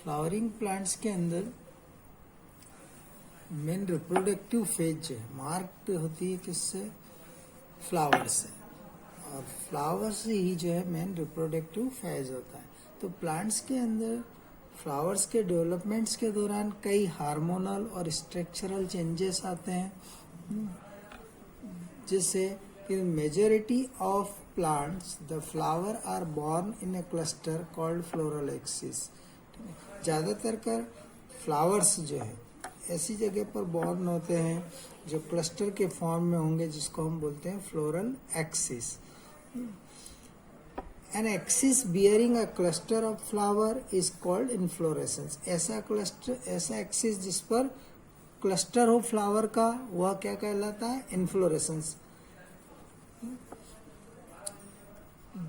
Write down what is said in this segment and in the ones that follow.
Flowering plants के अंदर main reproductive phase जो है मार्क्ड होती है किससे? फ्लावर से। और फ्लावर से ही जो है मेन रिप्रोडक्टिव फेज होता है। तो प्लांट्स के अंदर फ्लावर्स के डेवलपमेंट्स के दौरान कई हार्मोनल और स्ट्रक्चरल चेंजेस आते हैं, जिससे कि majority of plants the flower are born in a cluster called floral axis. ज़्यादातर कर फ्लावर्स जो है ऐसी जगह पर बॉर्न होते हैं जो क्लस्टर के फॉर्म में होंगे, जिसको हम बोलते हैं floral axis. An axis bearing a cluster of flower is called inflorescence. ऐसा एक्सिस जिस पर क्लस्टर हो फ्लावर का, वह क्या कहलाता है? इन्फ्लोरेसेंस।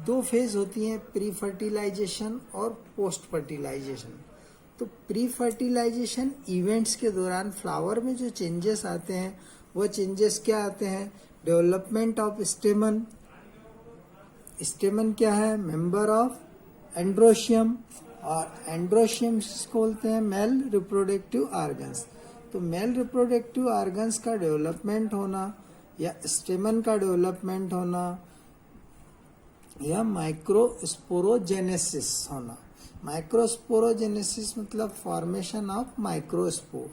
दो फेज होती हैं, प्री फर्टिलाइजेशन और पोस्ट फर्टिलाइजेशन। तो प्री फर्टिलाइजेशन इवेंट्स के दौरान फ्लावर में जो चेंजेस आते हैं, वो चेंजेस क्या आते हैं? Development of स्टेमन। स्टेमन क्या है? मेंबर ऑफ एंड्रोशियम, और एंड्रोशियम जिसको बोलते हैं मेल रिप्रोडक्टिव ऑर्गन्स। तो मेल रिप्रोडक्टिव ऑर्गन्स का डेवलपमेंट होना या स्टेमन का डेवलपमेंट होना या माइक्रोस्पोरोजेनेसिस होना। माइक्रोस्पोरोजेनेसिस मतलब फॉर्मेशन ऑफ माइक्रोस्पोर।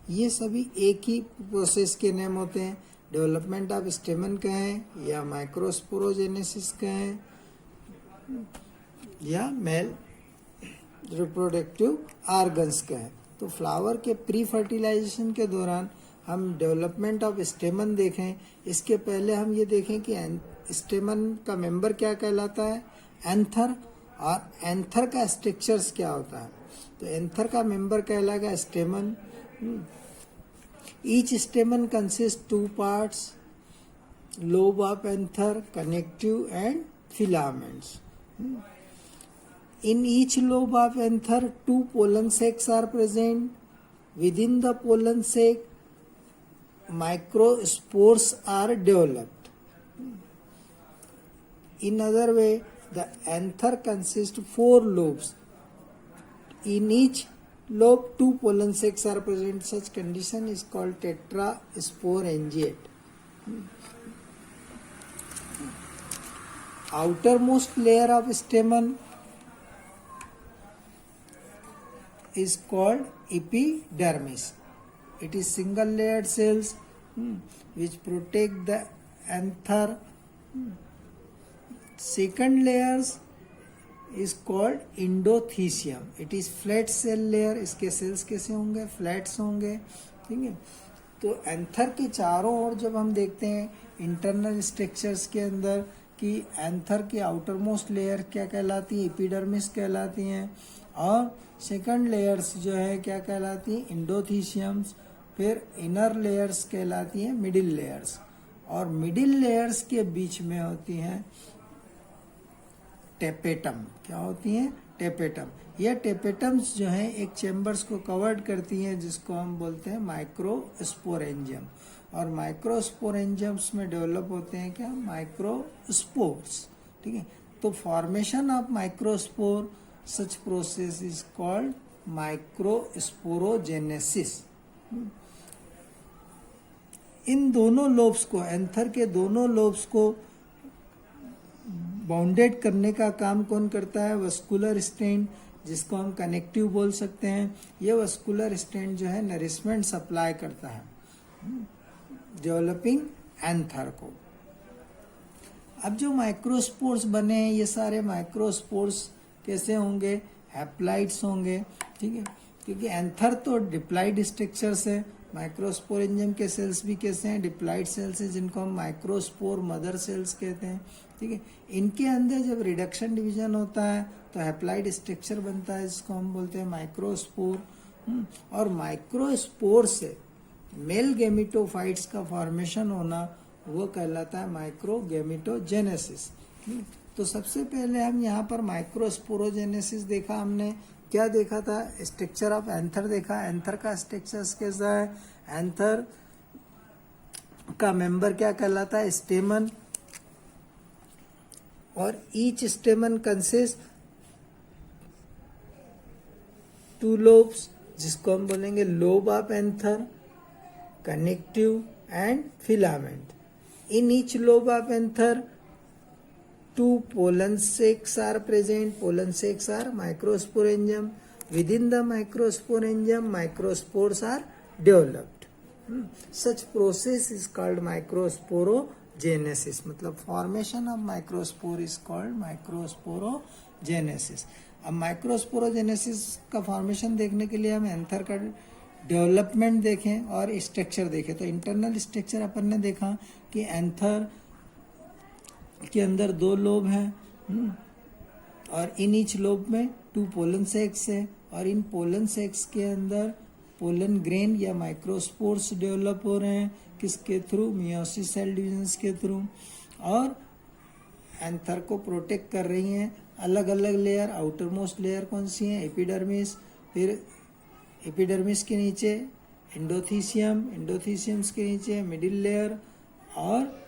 ये सभी एक ही प्रोसेस के नेम होते हैं। डेवलपमेंट ऑफ स्टेमन कहें या माइक्रोस्पोरोजेनेसिस कहें या मेल रिप्रोडक्टिव ऑर्गन्स कहें। तो फ्लावर के प्री फर्टिलाइजेशन के दौरान हम डेवलपमेंट ऑफ स्टेमन देखें, इसके पहले हम ये देखें कि स्टेमन का मेंबर क्या कहलाता है? एंथर। और एंथर का स्ट्रक्चर्स क्या होता है? तो एंथर का मेंबर कहलाएगा स्टेमन। Each स्टेमन consist two parts, lobe of anther, connective and filaments. In each lobe of anther, two pollen sacs are present. Within the pollen sac, microspores are developed. In other way, the anther consists four lobes. In each lobe, two pollen sacs are present. Such condition is called tetrasporangiate. Outermost layer of stamen is called epidermis. It is single layered cells which protect the anther. Second layers is called endothecium. It is flat cell layer. इसके sales कैसे होंगे? Flats होंगे, ठीक है। तो anther के चारों ओर जब हम देखते हैं इंटरनल स्ट्रक्चर्स के अंदर कि एंथर की आउटर मोस्ट लेयर क्या कहलाती है? एपिडर्मिस कहलाती हैं। और सेकंड लेयर्स जो है क्या कहलाती हैं? इंडोथीशियम्स। फिर इनर लेयर्स कहलाती हैं मिडिल लेयर्स। और मिडिल लेयर्स के बीच में होती हैं टेपेटम। क्या होती हैं? टेपेटम। यह टेपेटम्स जो हैं एक चेम्बर्स को कवर्ड करती हैं, जिसको हम बोलते हैं माइक्रोस्पोरेंजियम। और माइक्रोस्पोरेंजियम्स में डेवलप होते हैं क्या? माइक्रोस्पोर्स, ठीक है। तो formation of microspore, such process is called microsporogenesis. इन दोनों लोब्स को, एंथर के दोनों लोब्स को बाउंडेड करने का काम कौन करता है? वस्कुलर स्टेंड, जिसको हम कनेक्टिव बोल सकते हैं। यह वस्कुलर स्टेंड जो है नरिशमेंट सप्लाई करता है डेवलपिंग एंथर को। अब जो माइक्रोस्पोर्स बने हैं, ये सारे माइक्रोस्पोर्स कैसे होंगे? हैप्लाइड्स होंगे, ठीक है। क्योंकि एंथर तो डिप्लाइड स्ट्रक्चर्स है। माइक्रोस्पोरेंजियम के सेल्स भी कैसे हैं? डिप्लाइड सेल्स हैं, जिनको हम माइक्रोस्पोर मदर सेल्स कहते हैं, ठीक है। इनके अंदर जब रिडक्शन डिवीजन होता है तो हैप्लाइड स्ट्रक्चर बनता है, जिसको हम बोलते हैं माइक्रोस्पोर। और माइक्रोस्पोर से मेल गैमेटोफाइट्स का फॉर्मेशन होना, वो कहलाता है माइक्रोगैमेटोजेनेसिस। तो सबसे पहले हम यहाँ पर माइक्रोस्पोरोजेनेसिस देखा हमने। क्या देखा था? स्ट्रक्चर ऑफ एंथर देखा। एंथर का स्ट्रक्चर कैसा है? एंथर का मेंबर क्या कहलाता है? स्टेमन। और ईच स्टेमन कंसिस्ट टू लोब्स, जिसको हम बोलेंगे lobe of anther, connective and filament. In each lobe of anther two pollen sacs are present. Pollen sacs are microsporangium. Within the microsporangium, microspores are developed. Such process is called microsporogenesis. मतलब formation of microspore is called microsporogenesis. अब microsporogenesis का formation देखने के लिए हम anther का development देखें और स्ट्रक्चर देखें. तो इंटरनल स्ट्रक्चर अपन ने देखा कि एंथर के अंदर 2 लोब हैं और इन ईच लोब में 2 पोलन सेक्स है और इन पोलन सेक्स के अंदर पोलन ग्रेन या माइक्रोस्पोर्स डेवलप हो रहे हैं. किसके थ्रू? मियोसिस सेल डिविजन्स के थ्रू. और एंथर को प्रोटेक्ट कर रही हैं अलग अलग लेयर. आउटर मोस्ट लेयर कौन सी है? एपिडर्मिस. फिर एपिडर्मिस के नीचे एंडोथीसियम, एंडोथीसियम्स के नीचे मिडिल लेयर और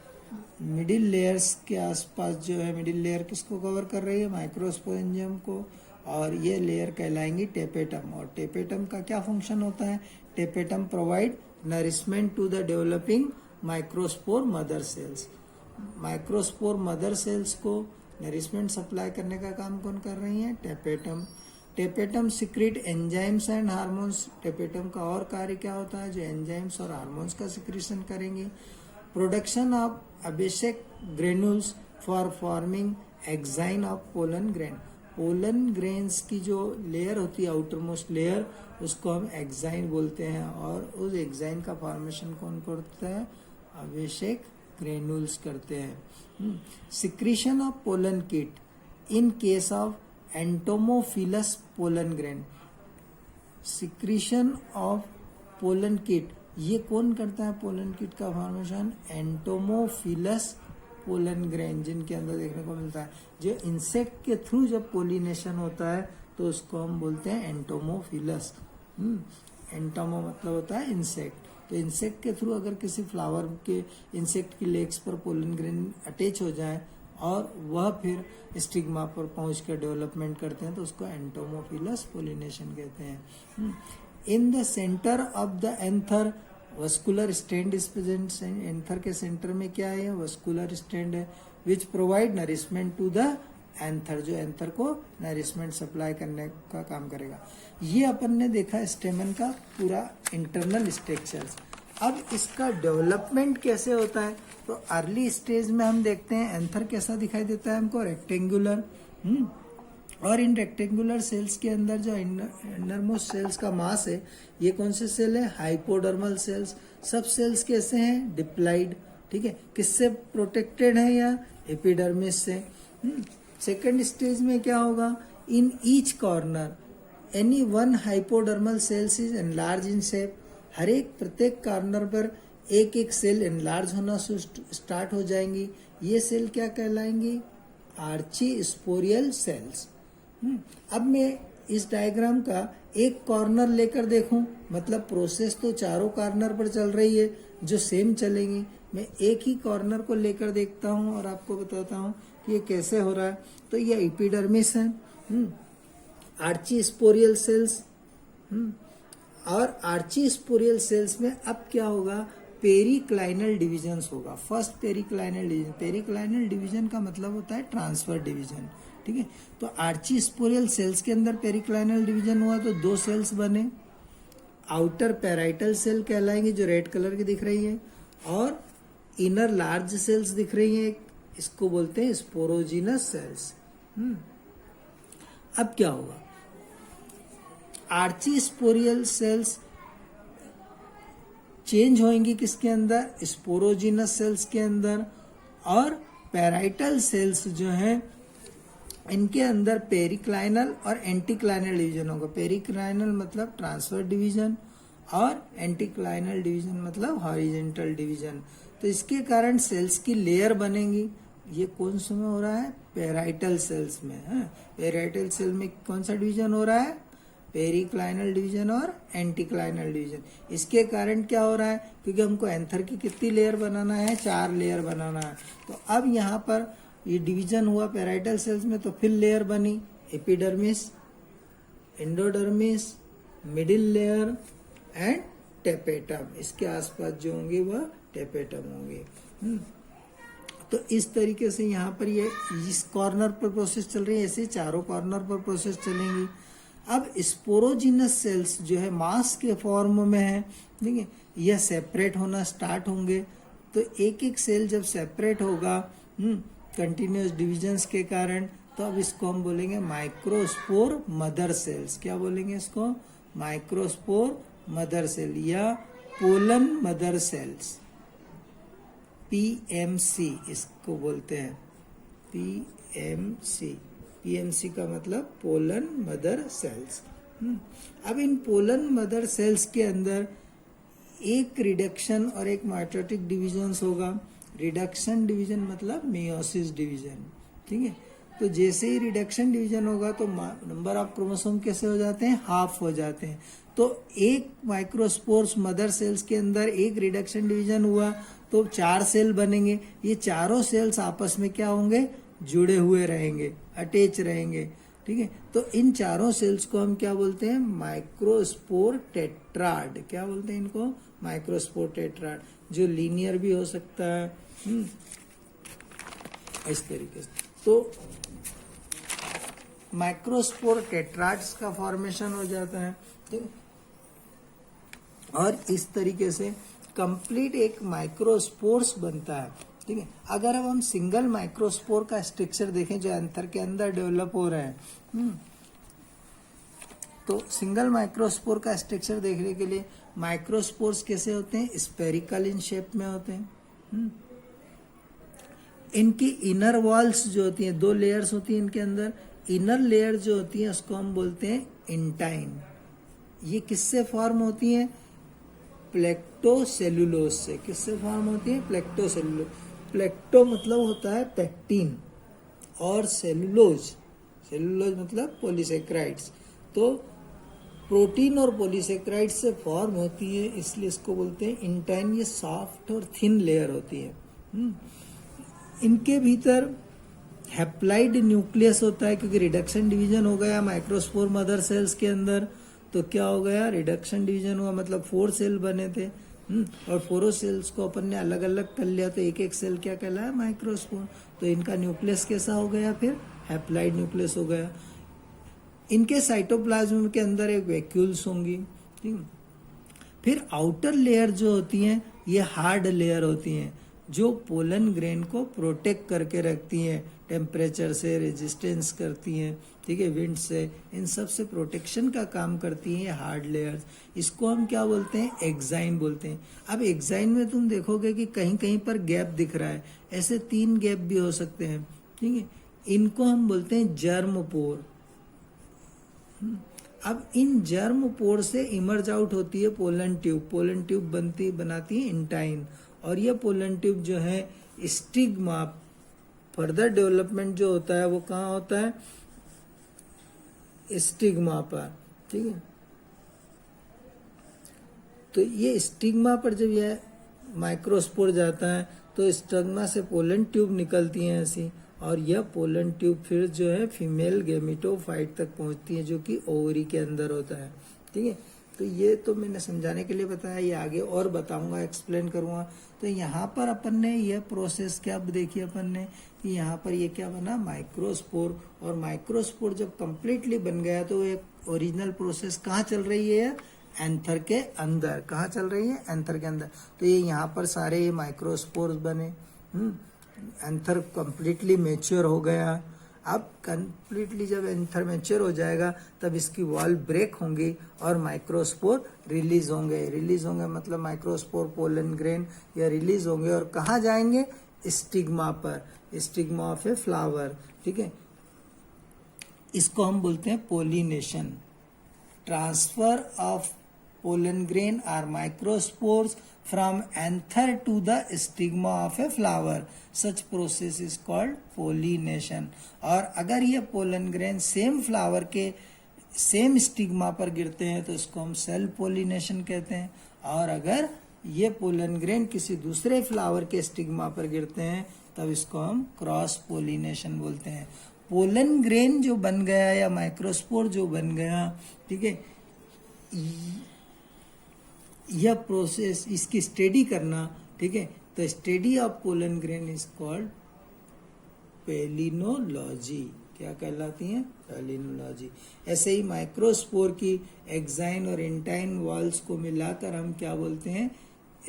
मिडिल लेयर्स के आसपास जो है मिडिल लेयर किसको कवर कर रही है? माइक्रोस्पोरेंजियम को. और ये लेयर कहलाएंगी टेपेटम. और टेपेटम का क्या फंक्शन होता है? Tapetum provide nourishment to the developing microspore mother cells. Microspore mother cells को नरिशमेंट सप्लाई करने का काम कौन कर रही है? Tapetum. Tapetum secrete enzymes and hormones. Tapetum का और कार्य क्या होता है? जो एंजाइम्स और हार्मोन्स का सिक्रीशन करेंगी. Production of Ubisch granules for forming exine of pollen grain. Pollen grains की जो लेयर होती है आउटर मोस्ट लेयर, उसको हम एक्साइन बोलते हैं. और उस एक्साइन का फॉर्मेशन कौन करता है? अबेशेक ग्रेन्यूल्स करते हैं. Secretion of pollen kit in case of entomophilous pollen grain. Secretion of pollen kit ये कौन करता है? पोलन किट का फॉर्मेशन एंटोमोफिलस पोलन ग्रेन, जिनके अंदर देखने को मिलता है. जो इंसेक्ट के थ्रू जब पोलिनेशन होता है तो उसको हम बोलते हैं एंटोमोफिलस. एंटोमो मतलब होता है इंसेक्ट. तो इंसेक्ट के थ्रू अगर किसी फ्लावर के इंसेक्ट की लेग्स पर पोलन ग्रेन अटैच हो जाए और वह फिर स्टिग्मा पर पहुंच कर डेवलपमेंट करते हैं तो उसको एंटोमोफिलस पोलिनेशन कहते हैं. In the centre of the anther vascular stand is present. Anther के सेंटर में क्या है? वस्कुलर स्टैंड है which provide nourishment to the anther, जो एंथर को नरिशमेंट सप्लाई करने का काम करेगा. ये अपन ने देखा स्टेमन का पूरा इंटरनल स्ट्रक्चर्स. अब इसका डेवलपमेंट कैसे होता है? तो अर्ली स्टेज में हम देखते हैं एंथर कैसा दिखाई देता है हमको? रेक्टेंगुलर. और इन रेक्टेंगुलर सेल्स के अंदर जो इनरमोस्ट सेल्स का मास है, ये कौन से सेल है? Hypodermal sales. सब सेल्स कैसे हैं? डिप्लाइड. ठीक है. किससे प्रोटेक्टेड है? या एपिडर्मिस से. सेकेंड स्टेज में क्या होगा? In each corner any one hypodermal cells is enlarge in shape. हर एक प्रत्येक कॉर्नर पर एक एक सेल एनलार्ज होना स्टार्ट हो जाएंगी. ये सेल क्या कहलाएंगी? Archie स्पोरियल sales. अब मैं इस डायग्राम का एक कॉर्नर लेकर देखूं, मतलब प्रोसेस तो चारों कॉर्नर पर चल रही है जो सेम चलेंगी. मैं एक ही कॉर्नर को लेकर देखता हूं और आपको बताता हूं कि ये कैसे हो रहा है. तो ये एपिडर्मिस है, आर्ची स्पोरियल सेल्स. और आर्ची स्पोरियल सेल्स में अब क्या होगा? पेरिक्लाइनल डिविजन्स होगा. First periclinal division. Periclinal division का मतलब होता है ट्रांसफर डिवीजन. ठीक है. तो आर्ची स्पोरियल सेल्स के अंदर पेरिक्लाइनल डिवीजन हुआ तो 2 सेल्स बने. आउटर पैराइटल सेल कहलाएंगे जो रेड कलर की दिख रही है, और इनर लार्ज सेल्स दिख रही है, इसको बोलते हैं स्पोरोजिनस सेल्स. अब क्या होगा? आर्ची स्पोरियल सेल्स चेंज होंगी किसके अंदर? स्पोरोजिनस सेल्स के अंदर. और पैराइटल सेल्स जो हैं इनके अंदर पेरिक्लाइनल और एंटीक्लाइनल डिवीजन होगा. पेरिक्लाइनल मतलब ट्रांसफर डिवीजन और एंटीक्लाइनल डिवीजन मतलब हॉरिजेंटल डिवीजन. तो इसके कारण सेल्स की लेयर बनेंगी. ये कौन से में हो रहा है? पेराइटल सेल्स में है. पेराइटल सेल में कौन सा डिवीजन हो रहा है? पेरिक्लाइनल डिवीजन और एंटीक्लाइनल डिवीजन. इसके कारण क्या हो रहा है? क्योंकि हमको एंथर की कितनी लेयर बनाना है? 4 लेयर बनाना है. तो अब यहाँ पर ये डिवीजन हुआ पेराइटल सेल्स में, तो फिर लेयर बनी epidermis, endodermis, middle layer and tapetum. इसके आसपास जो होंगे वह टेपेटम होंगे। तो इस तरीके से यहाँ पर ये इस कॉर्नर पर प्रोसेस चल रही है, ऐसे चारों कॉर्नर पर प्रोसेस चलेंगी। अब स्पोरोजिनस सेल्स जो है मास के फॉर्म में है, ठीक है, यह सेपरेट होना स्टार्ट होंगे। तो एक एक सेल जब सेपरेट होगा कंटिन्यूस डिविजन्स के कारण, तो अब इसको हम बोलेंगे माइक्रोस्पोर मदर सेल्स। क्या बोलेंगे इसको? माइक्रोस्पोर मदर सेल या पोलन मदर सेल्स, पीएमसी इसको बोलते हैं। पीएमसी का मतलब पोलन मदर सेल्स। अब इन पोलन मदर सेल्स के अंदर एक रिडक्शन और एक माइटोटिक डिवीजन होगा। रिडक्शन डिवीजन मतलब मेयोसिस डिवीजन, ठीक है। तो जैसे ही रिडक्शन डिवीजन होगा तो नंबर ऑफ क्रोमोसोम कैसे हो जाते हैं? हाफ हो जाते हैं। तो एक माइक्रोस्पोर्स मदर सेल्स के अंदर एक रिडक्शन डिवीजन हुआ तो 4 सेल बनेंगे। ये चारों सेल्स आपस में क्या होंगे? जुड़े हुए रहेंगे, अटैच रहेंगे, ठीक है। तो इन चारों सेल्स को हम क्या बोलते हैं? Microspore tetrad. क्या बोलते हैं इनको? माइक्रोस्पोर टेट्राड, जो लीनियर भी हो सकता है, इस तरीके से। तो माइक्रोस्पोर टेट्राड्स का फॉर्मेशन हो जाता है, ठीक है। और इस तरीके से कंप्लीट एक माइक्रोस्पोर्स बनता है, ठीक है। अगर अब हम सिंगल माइक्रोस्पोर का स्ट्रक्चर देखें जो एंथर के अंदर डेवलप हो रहा है, तो सिंगल माइक्रोस्पोर का स्ट्रक्चर देखने के लिए माइक्रोस्पोर्स कैसे होते हैं? स्पेरिकल इन शेप में होते हैं। इनकी इनर वॉल्स जो होती हैं, 2 लेयर्स होती हैं इनके अंदर। इनर लेयर जो होती है उसको हम बोलते हैं इंटाइन। ये किससे फॉर्म होती हैं? प्लेक्टोसेलुलोज से। किससे फॉर्म होती है? प्लेक्टोसेलुलोज। प्लेक्टो मतलब होता है पेक्टिन और सेलुलोज मतलब पॉलीसेक्राइड्स। तो प्रोटीन और पॉलीसेक्राइड से फॉर्म होती है, इसलिए इसको बोलते हैं इंटाइन। ये सॉफ्ट और थिन लेयर होती है। इनके भीतर हैप्लाइड न्यूक्लियस होता है, क्योंकि रिडक्शन डिवीजन हो गया माइक्रोस्पोर मदर सेल्स के अंदर। तो क्या हो गया? रिडक्शन डिवीजन हुआ, मतलब 4 सेल बने थे, और 4 सेल्स को अपन ने अलग अलग कर लिया, तो एक एक सेल क्या कहलाया? माइक्रोस्पोर। तो इनका न्यूक्लियस कैसा हो गया? फिर हैप्लाइड न्यूक्लियस हो गया। इनके साइटोप्लाज्म के अंदर एक वैक्यूल्स होंगी, ठीक। फिर आउटर लेयर जो होती हैं ये हार्ड लेयर होती हैं, जो पोलन ग्रेन को प्रोटेक्ट करके रखती हैं, टेम्परेचर से रेजिस्टेंस करती हैं, ठीक है, विंड से, इन सब से प्रोटेक्शन का काम करती हैं ये हार्ड लेयर्स। इसको हम क्या बोलते हैं? एक्साइन बोलते हैं। अब एक्साइन में तुम देखोगे कि कहीं कहीं पर गैप दिख रहा है, ऐसे 3 गैप भी हो सकते हैं, ठीक है। इनको हम बोलते हैं जर्म पोर। अब इन जर्म पोर से इमर्ज आउट होती है पोलन ट्यूब। पोलन ट्यूब बनाती है इंटाइन, और यह पोलन ट्यूब जो है स्टिग्मा, फर्दर डेवलपमेंट जो होता है वो कहाँ होता है? स्टिग्मा पर, ठीक है। तो ये स्टिग्मा पर जब यह माइक्रोस्पोर जाता है तो स्टिग्मा से पोलन ट्यूब निकलती हैं ऐसी, और यह पोलन ट्यूब फिर जो है फीमेल गेमिटोफाइट तक पहुंचती है, जो कि ओवरी के अंदर होता है, ठीक है। तो ये तो मैंने समझाने के लिए बताया, ये आगे और बताऊंगा, एक्सप्लेन करूंगा। तो यहाँ पर अपन ने यह प्रोसेस क्या देखी अपन ने कि यहाँ पर ये क्या बना? माइक्रोस्पोर। और माइक्रोस्पोर जब कंप्लीटली बन गया तो एक ओरिजिनल प्रोसेस कहाँ चल रही है? एंथर के अंदर। कहाँ चल रही है? एंथर के अंदर। तो ये यहाँ पर सारे ये माइक्रोस्पोर्स बने। एंथर कंप्लीटली मैच्योर हो गया। अब कंप्लीटली जब एंथर मैच्योर हो जाएगा तब इसकी वॉल ब्रेक होंगी और माइक्रोस्पोर रिलीज होंगे मतलब माइक्रोस्पोर पोलन ग्रेन या रिलीज होंगे, और कहाँ जाएंगे? स्टिग्मा पर, स्टिग्मा ऑफ ए फ्लावर, ठीक है। इसको हम बोलते हैं pollination. Transfer of pollen grain or microspores from anther to the stigma of a flower. Such process is called pollination. और अगर ये pollen grain सेम फ्लावर के सेम स्टिग्मा पर गिरते हैं तो इसको हम सेल्फ पोलिनेशन कहते हैं, और अगर ये पोलन ग्रेन किसी दूसरे फ्लावर के स्टिग्मा पर गिरते हैं तब इसको हम क्रॉस पोलिनेशन बोलते हैं। पोलन ग्रेन जो बन गया या माइक्रोस्पोर जो बन गया, ठीक है, यह प्रोसेस इसकी स्टडी करना, ठीक है, तो study of pollen grain is called palynology. क्या कहलाती है? पेलिनोलॉजी। ऐसे ही माइक्रोस्पोर की एक्साइन और इंटाइन वॉल्स को मिलाकर हम क्या बोलते हैं?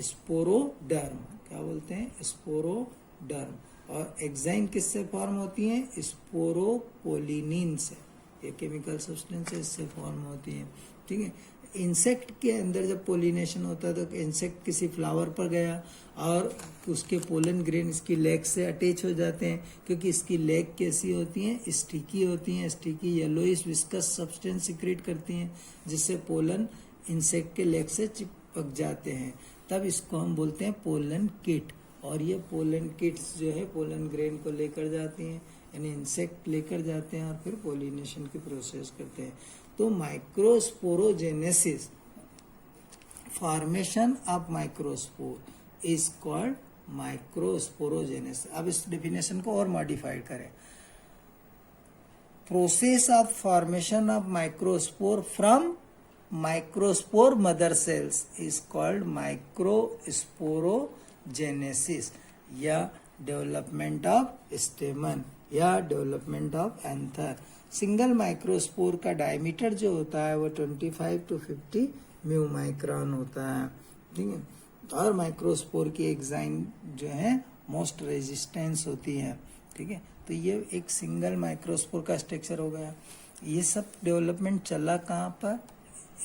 स्पोरोडर्म। क्या बोलते हैं? स्पोरोडर्म। और एक्साइन किससे फॉर्म होती है? स्पोरोपोलिनिन से। ये केमिकल सब्सटेंसेस से फॉर्म होती है, ठीक है। इंसेक्ट के अंदर जब पोलिनेशन होता है तो इंसेक्ट किसी फ्लावर पर गया और उसके पोलन ग्रेन इसकी लेग से अटैच हो जाते हैं, क्योंकि इसकी लेग कैसी होती हैं? स्टिकी होती हैं। Sticky yellowish viscous substance secrete करती हैं, जिससे पोलन इंसेक्ट के लेग से चिपक जाते हैं। तब इसको हम बोलते हैं पोलन किट। और ये पोलन किट्स जो है पोलन ग्रेन को लेकर जाती हैं, यानी इंसेक्ट लेकर जाते हैं और फिर पोलिनेशन की प्रोसेस करते हैं। तो microsporogenesis, formation of microspore is called microsporogenesis. अब इस डेफिनेशन को और मॉडिफाइड करें। Process of formation of microspore from microspore mother sales is called microsporogenesis, या डेवलपमेंट ऑफ स्टेमन या development of anther. Single microspore का डायमीटर जो होता है वो 25 to 50 म्यू माइक्रोन होता है, ठीक है। और माइक्रोस्पोर की एक्साइन जो है मोस्ट रेजिस्टेंस होती है, ठीक है। तो ये एक सिंगल माइक्रोस्पोर का स्ट्रक्चर हो गया। ये सब डेवलपमेंट चला कहाँ पर?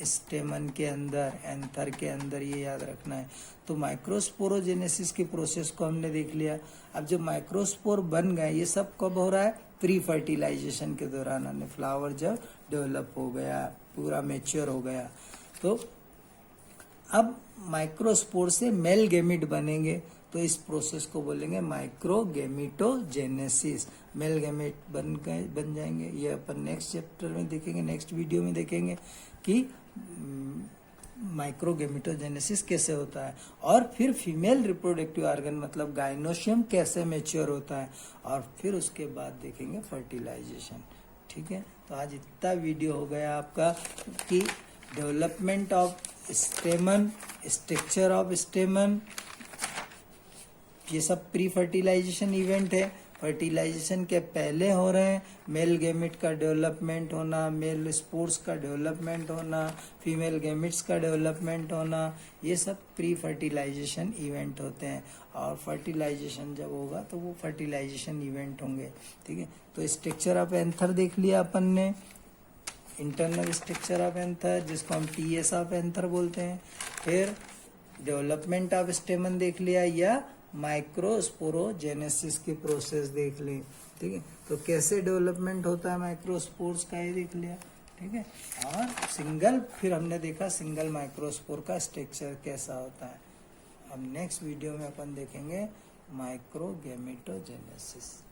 स्टेमन के अंदर, एंथर के अंदर, ये याद रखना है। तो माइक्रोस्पोरोजेनेसिस की प्रोसेस को हमने देख लिया। अब जब माइक्रोस्पोर बन गए, ये सब कब हो रहा है? प्री फर्टिलाइजेशन के दौरान, यानी फ्लावर जब डेवलप हो गया, पूरा मैच्योर हो गया, तो अब माइक्रोस्पोर से मेल गैमिट बनेंगे, तो इस प्रोसेस को बोलेंगे माइक्रोगेमिटोजेनेसिस। मेल गैमिट बन जाएंगे। ये अपन नेक्स्ट चैप्टर में देखेंगे, नेक्स्ट वीडियो में देखेंगे कि माइक्रोगेमिटोजेनेसिस कैसे होता है। और फिर फीमेल रिप्रोडक्टिव ऑर्गन मतलब गाइनोशियम कैसे मैच्योर होता है, और फिर उसके बाद देखेंगे फर्टिलाइजेशन, ठीक है। तो आज इतना वीडियो हो गया आपका कि डेवलपमेंट ऑफ स्टेमन, स्ट्रक्चर ऑफ स्टेमन, ये सब प्री फर्टिलाइजेशन इवेंट है। फर्टिलाइजेशन के पहले हो रहे हैं मेल गैमिट का डेवलपमेंट होना, मेल स्पोर्स का डेवलपमेंट होना, फीमेल गैमिट्स का डेवलपमेंट होना, ये सब प्री फर्टिलाइजेशन इवेंट होते हैं। और फर्टिलाइजेशन जब होगा तो वो फर्टिलाइजेशन इवेंट होंगे, ठीक है। तो स्ट्रक्चर ऑफ एंथर देख लिया अपन ने, इंटरनल स्ट्रक्चर ऑफ एंथर, जिसको हम टीएस ऑफ एंथर बोलते हैं। फिर डेवलपमेंट ऑफ स्टेमन देख लिया, या माइक्रोस्पोरोजेनेसिस की प्रोसेस देख ली, ठीक है। तो कैसे डेवलपमेंट होता है माइक्रोस्पोर्स का, ये देख लिया, ठीक है। और सिंगल, फिर हमने देखा सिंगल माइक्रोस्पोर का स्ट्रक्चर कैसा होता है। अब नेक्स्ट वीडियो में अपन देखेंगे माइक्रोगेमिटोजेनेसिस।